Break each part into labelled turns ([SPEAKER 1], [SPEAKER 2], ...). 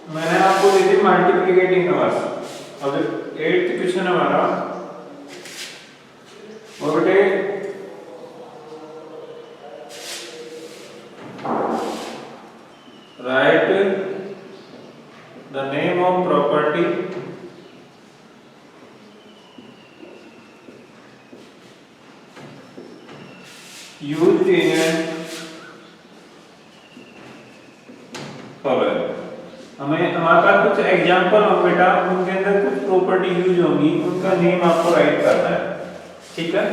[SPEAKER 1] मैंने आपको दी थी मल्टीप्लिकेटिंग नंबर्स। अब 8th क्वेश्चन हमारा, और बेटे right the name of property used in following. हमें हमारे पास कुछ एग्जांपल हो बेटा, उनके अंदर कुछ प्रॉपर्टी यूज होंगी, उनका नेम आपको राइट करना है, ठीक है।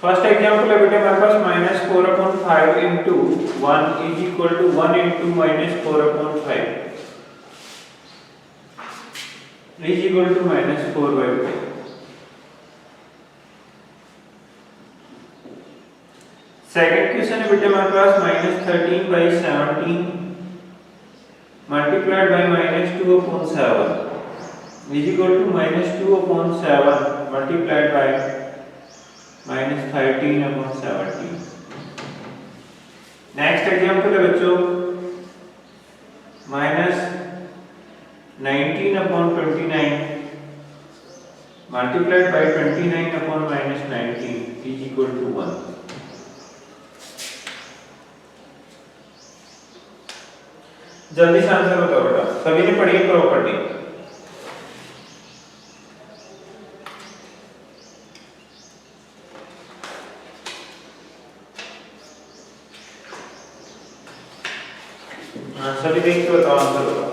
[SPEAKER 1] फर्स्ट एग्जांपल है बेटे हमारे पास -4/5 into 1 is equal to 1 into -4/5 is equal to -4/5। Second question है बेटे हमारे पास -13/17 multiplied by -2/7 is equal to -2/7 multiplied by -13/17। Next example है बच्चों -19/29 multiplied by 29/-19 is equal to 1। जल्दी से आंसर बताओ बेटा, सभी ने पढ़ी है प्रॉपर्टी। हाँ सभी देख के बताओ, आंसर बताओ।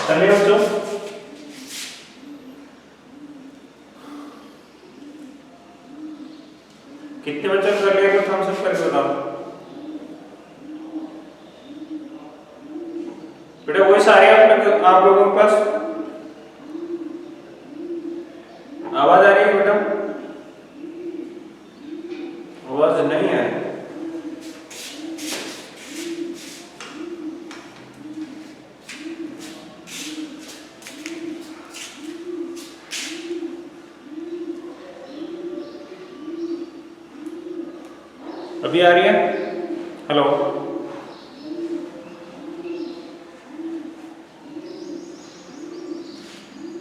[SPEAKER 1] चलिए बच्चों, कितने बच्चों ने कर लिया तो थम्स अप करके बताओ बेटा। वही सारे आप लोगों के पास आवाज आ रही है बेटा? आवाज नहीं आ रही। अभी आ रही है? हेलो,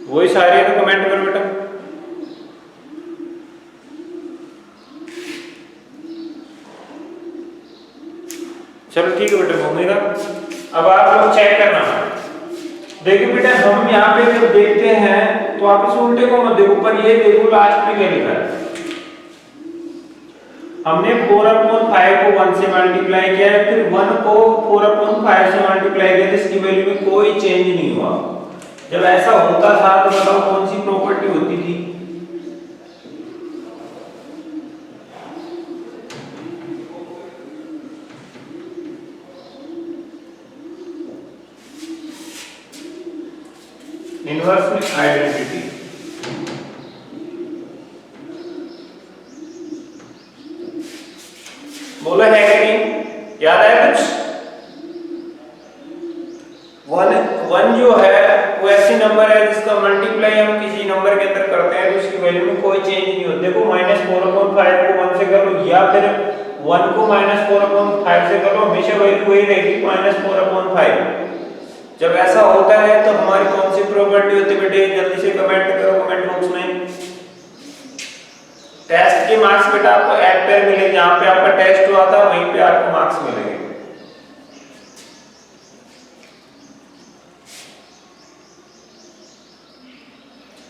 [SPEAKER 1] वही सारी है तो कमेंट करो बेटा। चलो ठीक है बेटा, घूमेगा। अब आप लोग चेक करना, देखिए बेटा हम यहाँ पे जब देखते हैं तो आप इस उल्टे को मत देखो, पर ये देखो लास्ट में क्या लिखा है। हमने 4/5 को 1 से मल्टीप्लाई किया है, फिर 1 को 4/5 से मल्टीप्लाई किया, तो इसकी वैल्यू में कोई चेंज नहीं हुआ। जब ऐसा होता था तो बताओ कौन सी प्रॉपर्टी होती थी? Inverse identity. बोला है कि नहीं? याद आया कुछ? वन जो है वो ऐसी नंबर है जिसका मल्टीप्लाई हम किसी नंबर के अंदर करते हैं तो उसकी वैल्यू में कोई चेंज नहीं होता। देखो -4/5 को 1 से करो या फिर 1 को -4/5 से करो, हमेशा वैल्यू वही रहेगी -4/5। जब ऐसा होता है तो हमारी कौन सी प्रॉपर्टी होती है बेटे? जल्दी से कमेंट करो कमेंट बॉक्स में। टेस्ट के मार्क्स बेटा आपको ऐप पे मिलेंगे, जहां पे आपका टेस्ट हुआ था वहीं पे आपको मार्क्स मिलेंगे।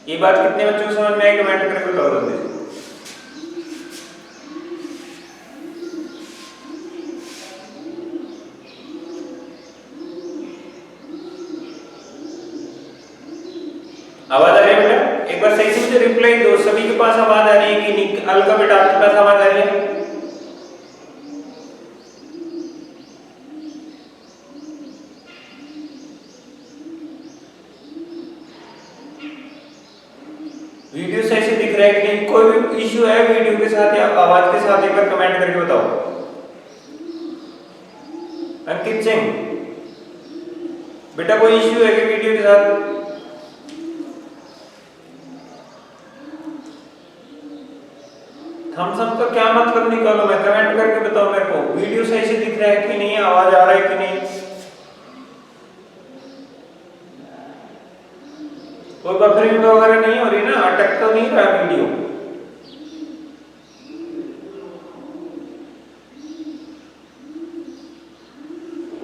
[SPEAKER 1] ये बात कितने बच्चों को समझ में आई? कमेंट करके बताओ जल्दी से। आवाज आ रही है बेटा? एक बार सही से मुझे रिप्लाई दो, सभी के पास आवाज आ रही है कि नहीं? अलका बेटा आपके पास आवाज आ रही है? वीडियो सही से दिख रहा है कि नहीं? कोई भी इश्यू है वीडियो के साथ या आवाज के साथ, एक बार कमेंट करके बताओ। अंकित सिंह बेटा कोई इश्यू है कि वीडियो के साथ? थम्स अप का क्या मतलब निकालो, मैं कमेंट करके बताओ मेरे को। वीडियो सही से दिख रहा है कि नहीं, आवाज आ रहा है कि नहीं? कोई बफरिंग वगैरह नहीं हो रही ना? अटक तो नहीं रहा वीडियो?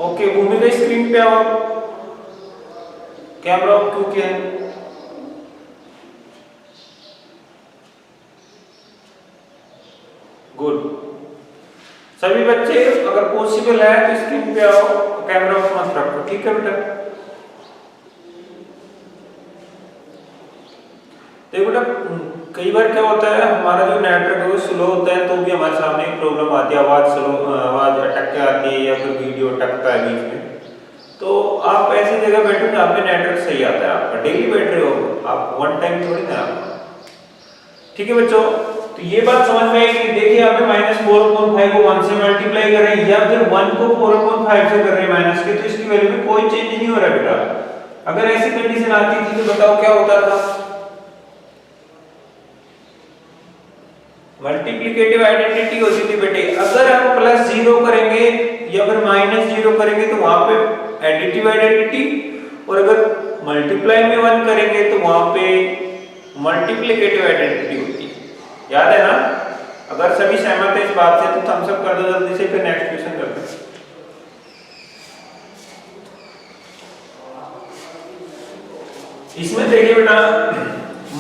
[SPEAKER 1] ओके भूमिका स्क्रीन पे आओ, कैमरा ऑफ क्यों किया है? गुड। सभी बच्चे अगर पॉसिबल है तो स्क्रीन पे आओ, कैमरा ऑफ मत रखो, ठीक है बेटा? देखो बेटा कई बार क्या होता है, हमारा जो नेटवर्क है वो स्लो होता है तो भी हमारे सामने एक प्रॉब्लम आती है, आवाज स्लो, आवाज अटक के आती है या फिर वीडियो अटकता है बीच में। तो आप ऐसी जगह बैठो जहाँ पे नेटवर्क सही आता है। आपका डेली बैठ रहे हो आप, वन टाइम थोड़ी ना आप, ठीक है बच्चों? तो ये बात समझ में आई कि देखिए यहाँ पे -4/5 को 1 से मल्टीप्लाई कर रहे हैं या फिर 1 को 4/5 से कर रहे हैं माइनस के, तो इसकी वैल्यू में कोई चेंज नहीं हो रहा बेटा। अगर ऐसी कंडीशन आती थी तो बताओ क्या होता था? मल्टीप्लिकेटिव आइडेंटिटी होती थी बेटे। अगर हम +0 करेंगे या फिर -0 करेंगे तो वहां पे एडिटिव आइडेंटिटी, और अगर मल्टीप्लाई में 1 करेंगे तो वहां पे मल्टीप्लिकेटिव आइडेंटिटी होती है। याद है ना? अगर सभी सहमत है इस बात से तो थम्स अप कर दो जल्दी से, फिर नेक्स्ट क्वेश्चन करते हैं। इसमें देखिए बेटा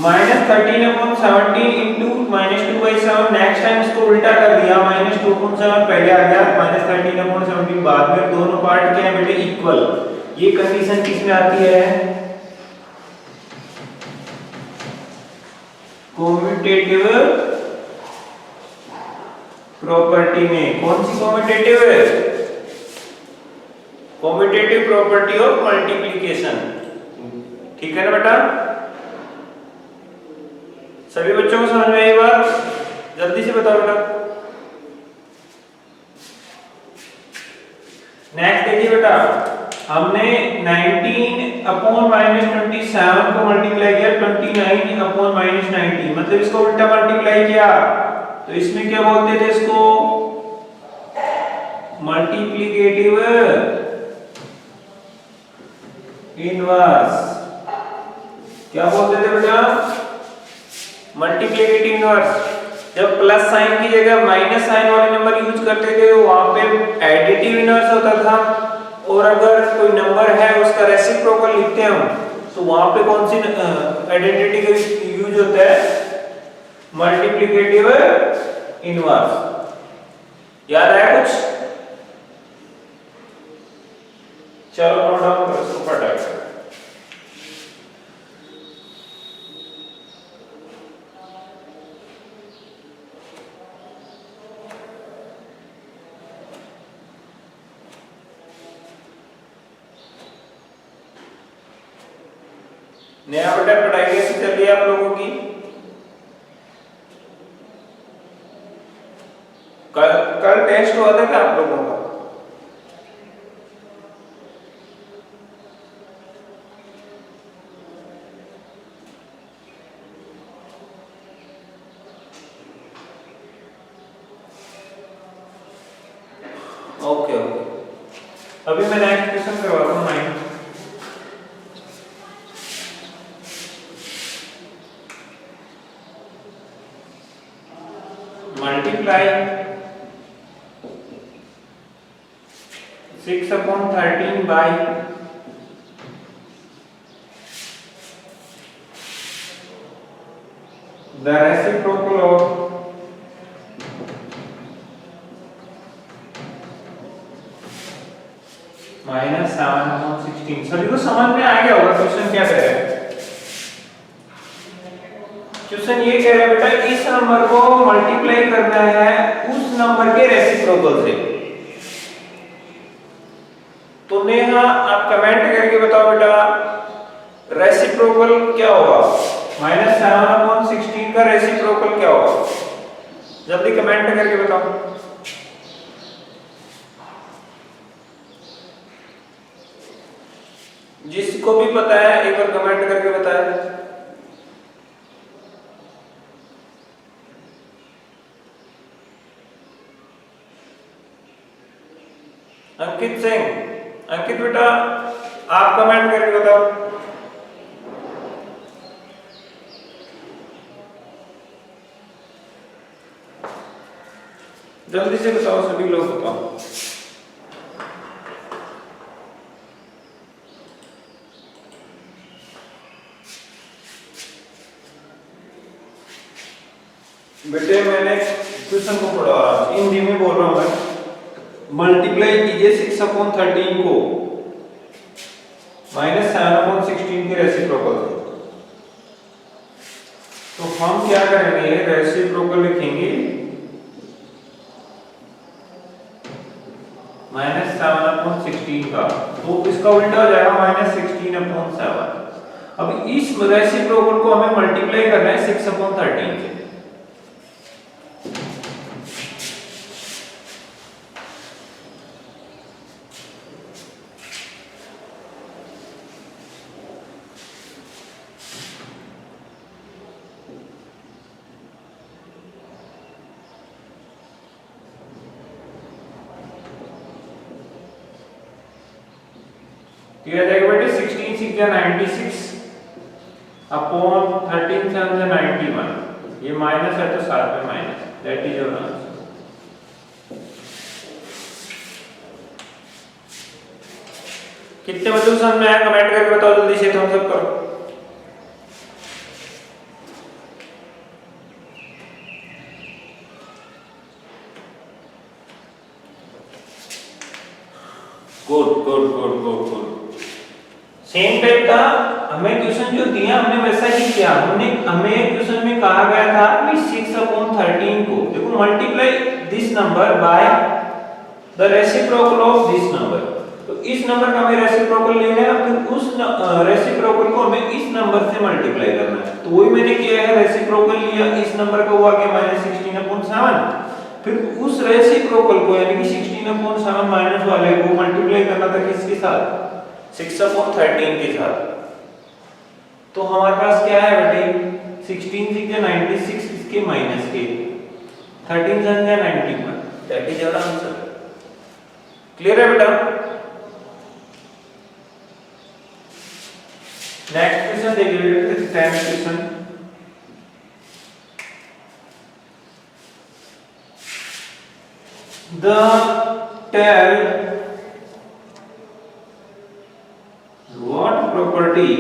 [SPEAKER 1] -13/17 इंटू -2/7, नेक्स्ट टाइम इसको उल्टा कर दिया, -2/7 पहले आ गया, -13/17 बाद में, दोनों पार्ट क्या है बेटे? इक्वल। ये कंडीशन किसमें आती है? कॉम्यूटेटिव प्रॉपर्टी में। कौन सी कॉम्यूटेटिव है? कॉम्यूटेटिव प्रॉपर्टी ऑफ मल्टीप्लिकेशन, ठीक है ना बेटा? सभी बच्चों को समझ में आई बात? जल्दी से बताओ बेटा। नेक्स्ट देखिए बेटा, हमने 19/-27 को मल्टीप्लाई किया 29/-90, मतलब इसको उल्टा मल्टीप्लाई किया, तो इसमें क्या बोलते थे इसको? Multiplicative inverse. क्या बोलते थे बेटा? Multiplicative inverse. जब प्लस साइन की जगह माइनस साइन वाले नंबर यूज करते थे तो वहां पे एडिटिव इनवर्स होता था, और अगर कोई नंबर है उसका रेसिप्रोकल लिखते हैं हम तो वहां पे कौन सी आइडेंटिटी का यूज होता है? Multiplicative inverse. याद आया कुछ? चलो नोट डाउन करो इसको फटाफट से। नया बेटा पढ़ाई कैसी चल रही है आप लोगों की? कल टेस्ट हुआ था क्या आप लोगों का? ओके ओके, अभी मैं नेक्स्ट क्वेश्चन करवाता हूँ 9। Multiply 6/13 by the reciprocal of -7/16। सभी को समझ में आ गया होगा क्वेश्चन क्या कह रहा है? क्वेश्चन ये कह रहा है बेटा इस नंबर को मल्टीप्लाई करना है उस नंबर के रेसिप्रोकल से। तो नेहा आप कमेंट करके बताओ बेटा रेसिप्रोकल क्या होगा, -7/16 का रेसिप्रोकल क्या होगा, जल्दी कमेंट करके बताओ। जिसको भी पता है एक बार कमेंट करके बताए। अंकित सिंह, अंकित बेटा आप कमेंट करके बताओ। जल्दी से बताओ, सभी लोग बताओ। बेटे मैंने क्वेश्चन को पढ़ा, हिंदी में बोल रहा हूं मैं। मल्टीप्लाई कीजिए 6/13 को -7/16 के रेसिप्रोकल से। तो हम क्या करेंगे, रेसिप्रोकल लिखेंगे -7/16 का, तो इसका उल्टा हो जाएगा -16/7। अब इस रेसिप्रोकल को हमें मल्टीप्लाई करना है 6/13 से। क्या जाएगा बेटे, 16 6 या 96 अपॉन 13 7 या 91। ये माइनस है तो साथ में minus, that is your answer. कितने बच्चों को समझ में आया कमेंट करके बताओ जल्दी से, थम्स अप करो। Good good good good good. Same type का हमें क्वेश्चन जो दिया हमने वैसा ही किया। हमें क्वेश्चन में कहा गया था कि 6/13 को देखो multiply this number by the reciprocal of this number. तो इस नंबर का हमें रेसिप्रोकल लेना है, फिर उस रेसिप्रोकल को हमें इस नंबर से मल्टीप्लाई करना है। तो वही मैंने किया है, रेसिप्रोकल लिया, इस नंबर का हुआ कि -16/7, फिर उस रेसिप्रोकल को यानी कि 16/7 माइनस वाले को मल्टीप्लाई करना था किसके साथ, 6/13 के साथ। तो हमारे पास क्या है बेटे, 16 6 या 96 इसके माइनस के, 13 7 या 91, that is our answer. Clear है बेटा। नेक्स्ट क्वेश्चन देखिए, 10th question. Tell what property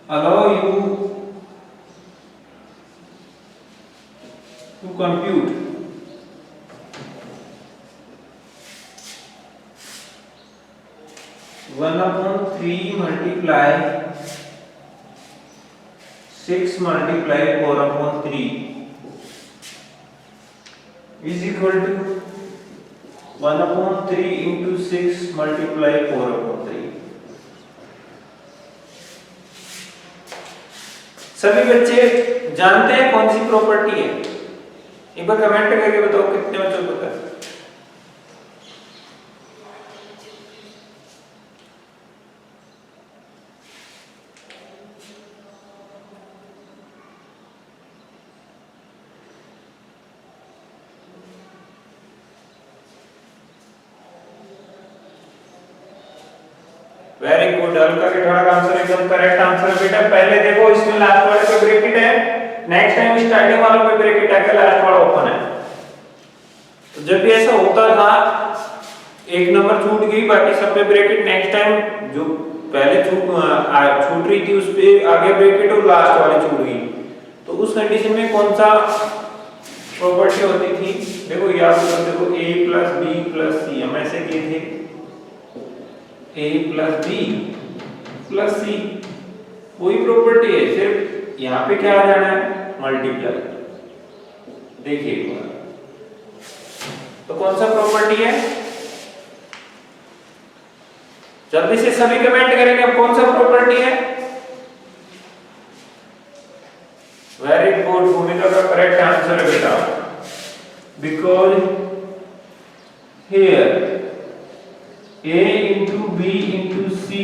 [SPEAKER 1] allow you to compute (1/3 multiply 6 multiply 4/3 is equal to 1/3 into 6 multiply 4/3। सभी बच्चे जानते हैं कौन सी प्रॉपर्टी है? एक बार कमेंट करके बताओ कितने बच्चों को पता है। वेरी गुड, हल्का के थोड़ा आंसर एकदम करेक्ट आंसर बेटा। पहले देखो इसमें लास्ट वाले पे ब्रैकेट है, नेक्स्ट टाइम स्टार्टिंग वालों पे ब्रैकेट है, लास्ट वाला ओपन है। तो जब भी ऐसा होता था एक नंबर छूट गई बाकी सब पे ब्रैकेट, नेक्स्ट टाइम जो पहले छूट रही थी उस पे आगे ब्रैकेट और लास्ट वाली छूट गई, तो उस कंडीशन में कौन सा प्रॉपर्टी होती थी? देखो याद करो, देखो a + b + c हम ऐसे किए थे। ए प्लस बी प्लस सी, वही प्रॉपर्टी है, सिर्फ यहाँ पे क्या आ जाना है, मल्टीप्लाई। देखिए एक बार, तो कौन सा प्रॉपर्टी है, जल्दी से सभी कमेंट करेंगे, अब कौन सा प्रॉपर्टी है। वेरी गुड, भूमिका का करेक्ट आंसर है बेटा, because here a into b into c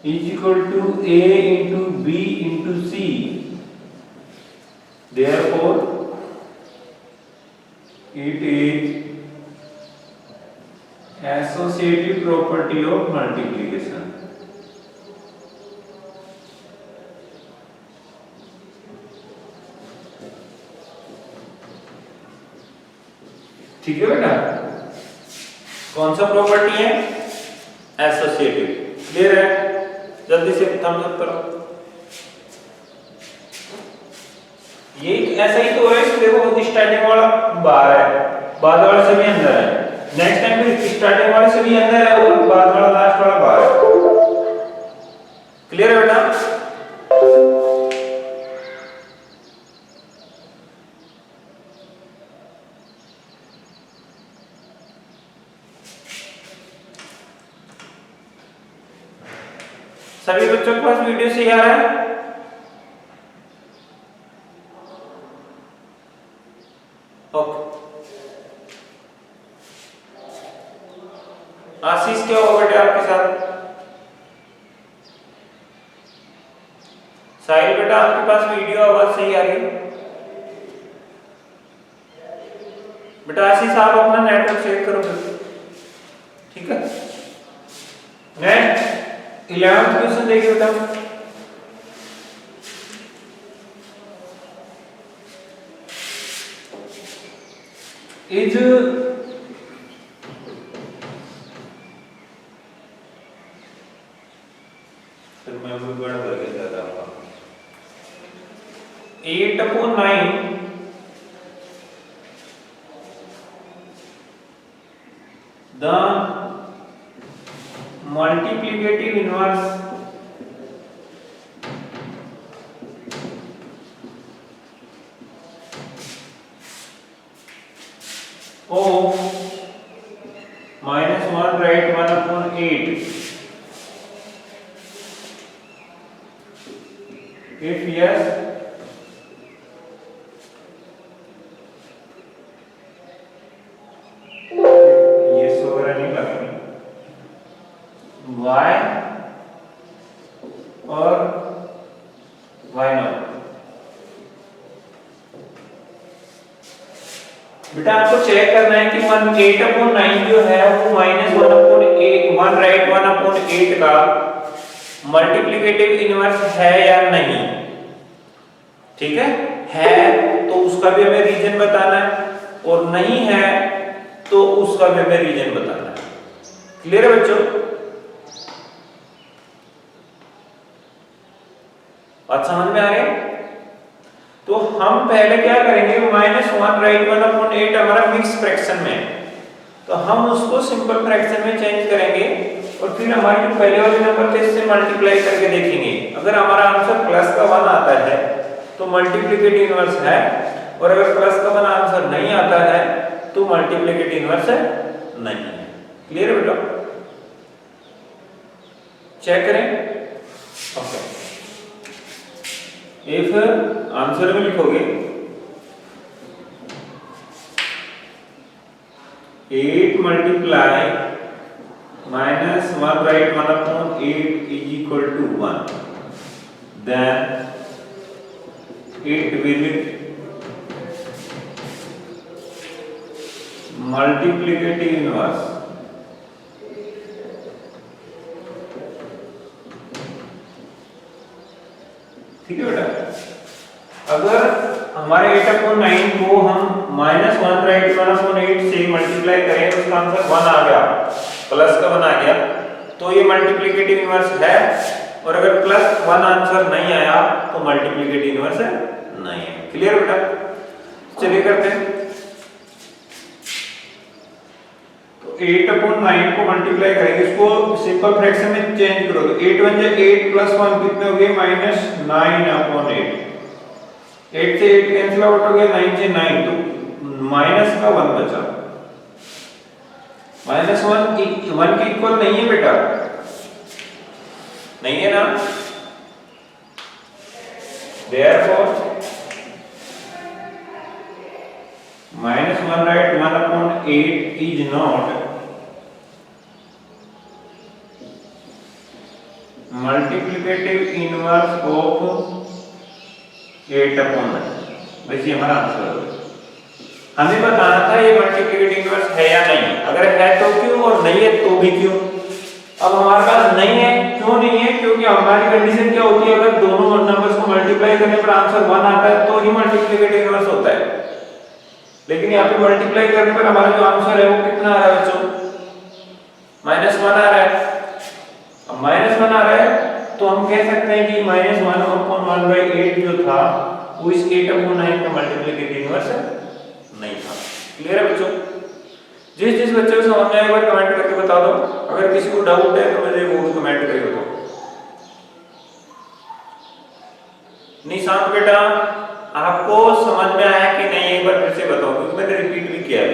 [SPEAKER 1] is equal to a into b into c, therefore it is associative property of multiplication। ठीक है बेटा, कौन सा प्रॉपर्टी है, एसोसिएटिव। क्लियर है, जल्दी से थम्स अप करो। ये ऐसा ही तो है, देखो स्टार्टिंग वाला बाहर है, बाद वाला सभी अंदर है, नेक्स्ट टाइम फिर स्टार्टिंग वाला सभी अंदर है और बाद वाला लास्ट वाला बाहर है। क्लियर है बेटा, सभी बच्चों के पास वीडियो सही आ रहा है। ओके, आशीष क्या होगा बेटा आपके साथ, साहिल बेटा आपके पास वीडियो आवाज सही आ रही है बेटा। आशीष आप अपना नेटवर्क चेक करो, ठीक है। नेक्स्ट 11th क्वेश्चन देखिए बेटा, इज फिर मैं भी बड़ा कर के जाता हूं 8/9 the multiplicative inverse of -1 right 1/8 if yes y और y नॉट। बेटा आपको चेक करना है कि 8/9 जो है वो -1/8 राइट 1/8 का मल्टीप्लिकेटिव इनवर्स है या नहीं। ठीक है तो उसका भी हमें रीजन बताना है, और नहीं है तो उसका भी हमें रीजन बताना है। क्लियर है बच्चों, बात समझ में आ रही है। तो हम पहले क्या करेंगे, -1 राइट 1/8 हमारा मिक्स फ्रैक्शन में है, तो हम उसको सिंपल फ्रैक्शन में चेंज करेंगे और फिर हमारे जो पहले वाले नंबर थे इससे मल्टीप्लाई करके देखेंगे। अगर हमारा आंसर प्लस का 1 आता है तो मल्टीप्लिकेटिव इनवर्स है, और अगर प्लस का 1 आंसर नहीं आता है तो मल्टीप्लिकेटिव इनवर्स नहीं है। क्लियर है बेटा, चेक करें। ओके, इफ आंसर में लिखोगे 8 multiply -1 right 1/8 is equal to 1, then it will multiplicative inverse ठीक है बेटा। अगर हमारे 8/9 को हम -1 राइट 1/8 से मल्टीप्लाई करें तो उसका आंसर 1 आ गया, प्लस का 1 आ गया, तो ये मल्टीप्लिकेटिव इनवर्स है। और अगर प्लस 1 आंसर नहीं आया तो मल्टीप्लिकेटिव इनवर्स नहीं है। क्लियर बेटा, चलिए करते हैं। तो 8 अपॉन 9 को मल्टीप्लाई करेंगे, इसको सिंपल फ्रैक्शन में चेंज करो तो 8 1 जा 8 प्लस 1 कितने हो गए -9 अपॉन 8। 8 से 8 कैंसिल आउट हो गया, 9 से 9 तो माइनस का 1 बचा। -1 1 के इक्वल नहीं है बेटा, नहीं है ना, therefore -1 right 1 upon 8 is not multiplicative inverse of 8 upon 9। वैसे हमारा आंसर है। हमें बताना था ये मल्टीप्लिकेटिव इनवर्स है या नहीं, अगर है तो क्यों और नहीं है तो भी क्यों। अब हमारे पास नहीं है, क्यों नहीं है, क्योंकि हमारी कंडीशन क्या होती है, अगर दोनों नंबर्स को मल्टीप्लाई करने पर आंसर 1 आता है तो ही मल्टीप्लिकेटिव इनवर्स होता है। लेकिन यहाँ पे मल्टीप्लाई करने पर हमारा जो आंसर है वो कितना आ रहा है बच्चों, -1 आ रहा है। अब -1 आ रहा है तो हम कह सकते हैं कि -1 upon 1/8 जो था वो इस 8 upon 9 का मल्टीप्लिकेटिव इनवर्स नहीं था। क्लियर है बच्चों? जिस बच्चे को समझ में आए एक बार कमेंट करके बता दो, अगर किसी को डाउट है तो मुझे वो भी कमेंट करके बताओ। निशांत बेटा आपको समझ में आया कि नहीं, एक बार फिर से बताओ क्योंकि मैंने रिपीट भी किया है।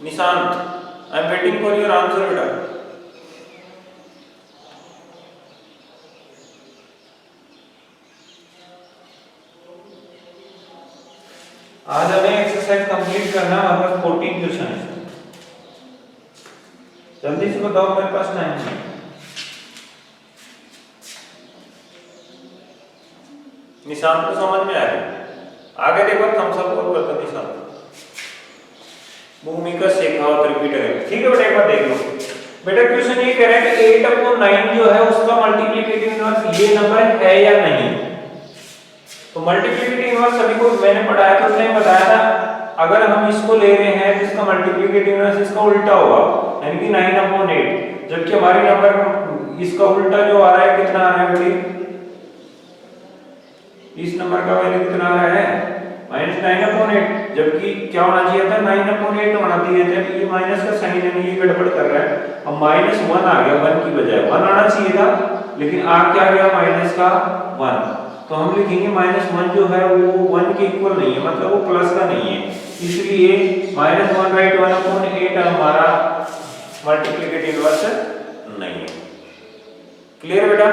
[SPEAKER 1] Nishant I am waiting for your answer बेटा। आज हमें एक्सरसाइज कंप्लीट करना है, हमारे पास 14 क्वेश्चन है। जल्दी से बताओ, मेरे पास टाइम है। निशांत को समझ में आया? आगे देखो, थम्स अप और करता निशांत। भूमिका शेखावत रिपीट है, ठीक है बेटा, एक बार देख लो। बेटा क्वेश्चन ये कह रहा है कि 8 upon 9 जो है उसका मल्टीप्लिकेटिव इनवर्स ये नंबर है या नहीं। तो मल्टीप्लिकेटिव इनवर्स सभी को मैंने पढ़ाया था, उसने बताया था अगर हम इसको ले रहे हैं तो इसका मल्टीप्लिकेटिव इनवर्स इसका उल्टा होगा, यानी कि 9 upon 8। जबकि हमारे नंबर इसका उल्टा जो आ रहा है कितना आ रहा है बेटी, इस नंबर का वैल्यू कितना आ रहा है -9 upon 8, जबकि क्या होना चाहिए था 9 upon 8 होना चाहिए था। ये माइनस का साइन है, ये गड़बड़ कर रहा है। अब -1 आ गया, 1 की बजाय 1 आना चाहिए था, लेकिन आ क्या गया -1। तो हम लिखेंगे -1 जो है वो 1 के इक्वल नहीं है, मतलब वो प्लस का नहीं है, इसलिए -1 राइट 1 upon 8 हमारा मल्टीप्लिकेटिव इनवर्स नहीं है। क्लियर बेटा?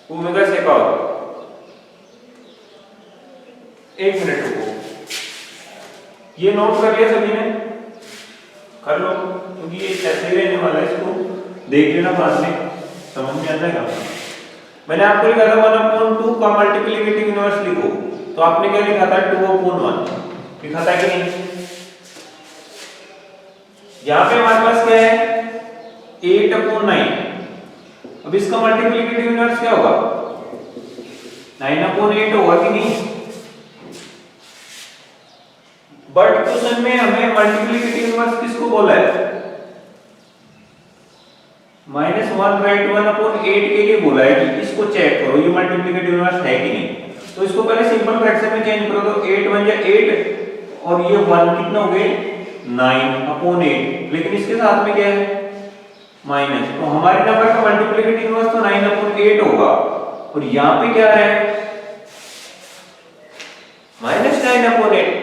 [SPEAKER 1] भूमिका शेखावत, एक मिनट रुको, ये नोट कर लिया सभी ने? कर लो, क्योंकि ये ऐसे ही रहने वाला है, इसको देख लेना बाद में, समझ में आ जाएगा। मैंने आपको लिखा था 1 upon 2 का मल्टीप्लिकेटिव इनवर्स लिखो, तो आपने क्या लिखा था 2 upon 1 लिखा था कि नहीं। यहाँ पे हमारे पास क्या है 8 upon 9। अब इसका मल्टीप्लिकेटिव इनवर्स क्या होगा 9 upon 8 होगा कि नहीं। बट क्वेश्चन में हमें मल्टीप्लिकेटिव इनवर्स किसको बोला है, -1 राइट 1 upon 8 के लिए बोला है कि इसको चेक करो ये मल्टीप्लिकेटिव इनवर्स है कि नहीं। तो इसको पहले सिंपल फ्रैक्शन में चेंज करो, तो 8 1 जा 8 और ये 1 कितना हो गए 9 upon 8, लेकिन इसके साथ में क्या है माइनस, तो हमारे नंबर का मल्टीप्लिकेटिव इनवर्स तो 9 upon 8 होगा, और यहाँ पे क्या है -9 upon 8।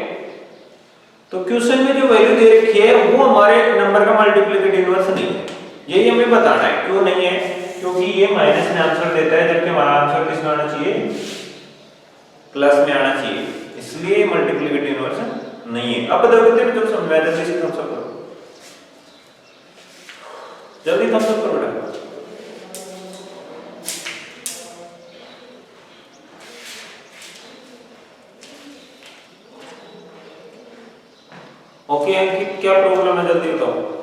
[SPEAKER 1] तो क्वेश्चन में जो वैल्यू दे रखी है वो हमारे नंबर का मल्टीप्लिकेटिव इनवर्स नहीं है, यही हमें बताना है। क्यों नहीं है, क्योंकि ये माइनस में आंसर देता है, जबकि हमारा आंसर किसमें आना चाहिए प्लस में आना चाहिए, इसलिए मल्टीप्लिकेटिव इनवर्स नहीं है। अब बताओ कितने तो समझ में जल्दी से थम्स अप करो, जल्दी थम्स अप करो बेटा। ओके अंकित, क्या प्रॉब्लम है जल्दी बताओ।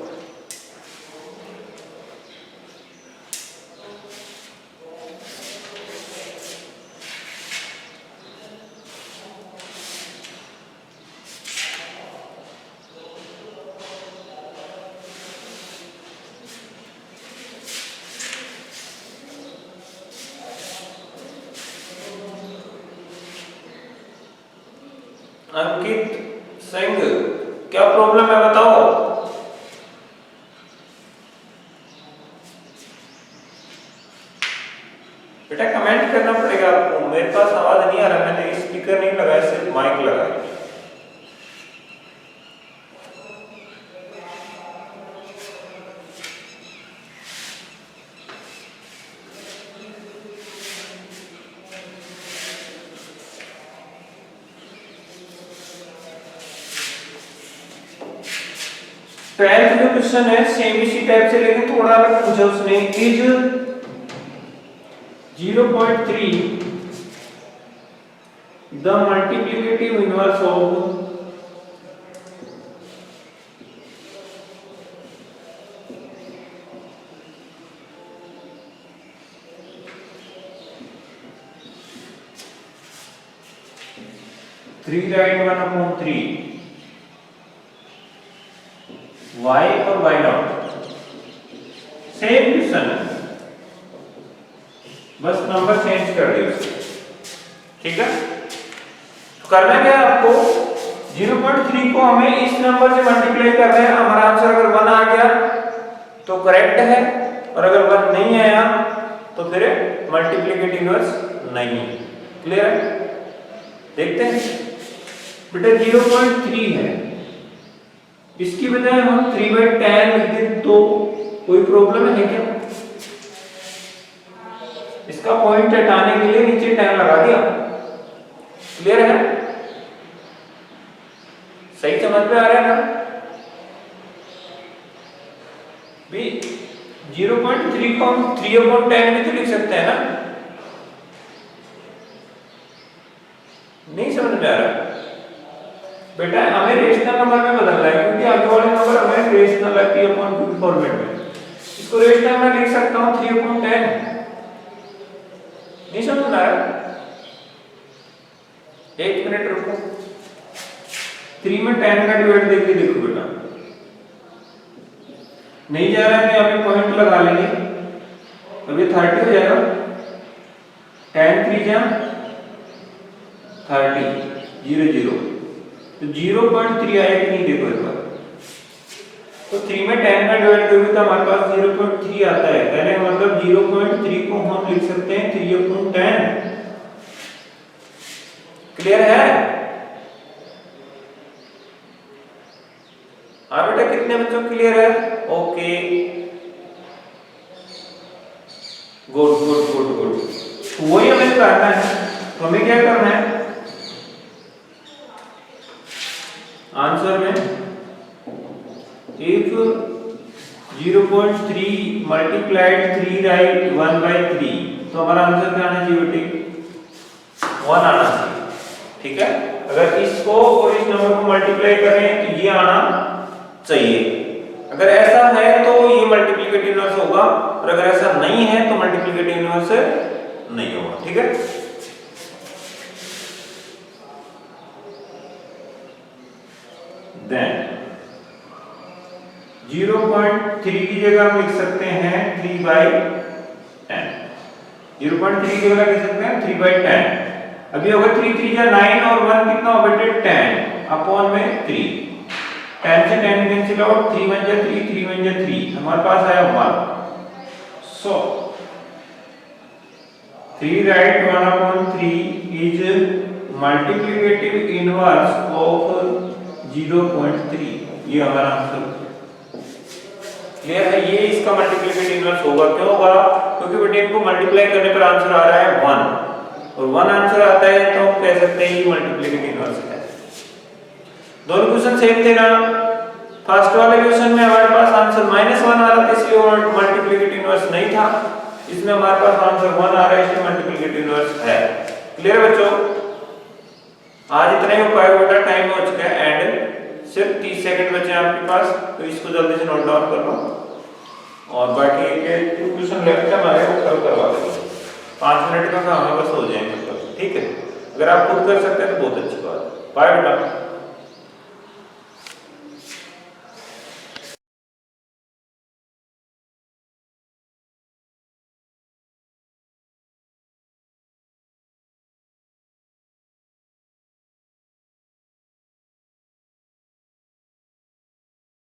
[SPEAKER 1] अंकित सिंह, क्या प्रॉब्लम है बताओ। बेटा कमेंट करना पड़ेगा आपको, मेरे पास आवाज नहीं आ रहा, मैंने स्पीकर नहीं लगाया, सिर्फ माइक लगाया। ट्वेल्थ जो क्वेश्चन है सेम इसी टाइप से, लेकिन थोड़ा अलग पूछा उसने। Is 0.3 the multiplicative inverse of 3 right 1/3 y और y नॉट। सेम क्वेश्चन है, बस नंबर चेंज कर दिया उसने, ठीक है। तो करना क्या है आपको, 0.3 को हमें इस नंबर से मल्टीप्लाई करना है। हमारा आंसर अगर 1 आ गया तो करेक्ट है, और अगर 1 नहीं आया तो फिर मल्टीप्लिकेटिव इनवर्स नहीं है। क्लियर है? देखते हैं बेटा, 0.3 है, इसकी बजाय हम 3/10 लिख दें तो कोई प्रॉब्लम है क्या? इसका पॉइंट हटाने के लिए नीचे 10 लगा दिया। क्लियर है? सही समझ में आ रहा है ना? भी 0.3 को हम 3/10 भी तो लिख सकते हैं ना? नहीं समझ में आ रहा बेटा, हमें रेशनल नंबर में बदलना है, क्योंकि आगे वाले नंबर हमें रेशनल है p/q फॉर्मेट में। इसको रेशनल में लिख सकता हूं 3/10। नहीं समझ में आ रहा? एक मिनट रुको, 3 में 10 का डिवाइड देके देखो बेटा, नहीं जा रहा है तो यहाँ पे पॉइंट लगा लेंगे, अब ये 30 हो जाएगा। 10 3 जा 30, 0 0, तो 0.3 आया कि नहीं देखो एक बार। तो 3 में 10 का डिवाइड करोगे तो हमारे पास 0.3 आता है, कहने का मतलब 0.3 को हम लिख सकते हैं 3/10। क्लियर है? हाँ बेटा, कितने बच्चों क्लियर है? Okay, good good good good. वही हमें करना है, तो हमें क्या करना है, आंसर में if 0.3 मल्टीप्लाइड 3 राइट 1/3, तो हमारा आंसर क्या आना चाहिए बेटे? 1 आना चाहिए, ठीक है। अगर इसको और इस नंबर को मल्टीप्लाई करें तो ये आना चाहिए। अगर ऐसा है तो ये मल्टीप्लिकेटिव इनवर्स होगा, और अगर ऐसा नहीं है तो मल्टीप्लिकेटिव इनवर्स नहीं होगा, ठीक है। देन 0.3 की जगह हम लिख सकते हैं 3/10। 0.3 की जगह लिख सकते हैं 3/10। अभी होगा 3 3 जा 9 और 1 कितना हो बेटे? 10 अपॉन में 3। 10 से 10 कैंसिल आउट, 3 1 जा 3, 3 1 जा 3, हमारे पास आया 1। सो 3 right 1/3 is multiplicative inverse of 0.3। ये हमारा आंसर क्लियर है। ये इसका मल्टीप्लिकेटिव इनवर्स होगा। क्यों होगा? क्योंकि बेटे इनको मल्टीप्लाई करने पर आंसर आ रहा है 1, और 1 आंसर आता है तो हम कह सकते हैं ये मल्टीप्लिकेटिव इनवर्स है। दोनों क्वेश्चन सेम थे ना। फर्स्ट वाले क्वेश्चन में हमारे पास आंसर -1 आ रहा था, इसलिए मल्टीप्लिकेटिव इनवर्स नहीं था। इसमें हमारे पास आंसर 1 आ रहा है, इसलिए मल्टीप्लिकेटिव इनवर्स है। क्लियर बच्चों? आज इतना ही हो पाएगा बेटा, टाइम हो चुका है एंड सिर्फ 30 सेकंड बचे हैं आपके पास, तो इसको जल्दी से नोट डाउन कर लो, और बाकी के क्वेश्चन लेफ्ट में हमारे वो कल करवा देंगे। 5 मिनट का काम है, बस हो जाएंगे, ठीक है। अगर आप खुद कर सकते हैं तो बहुत अच्छी बात है। बाय बेटा।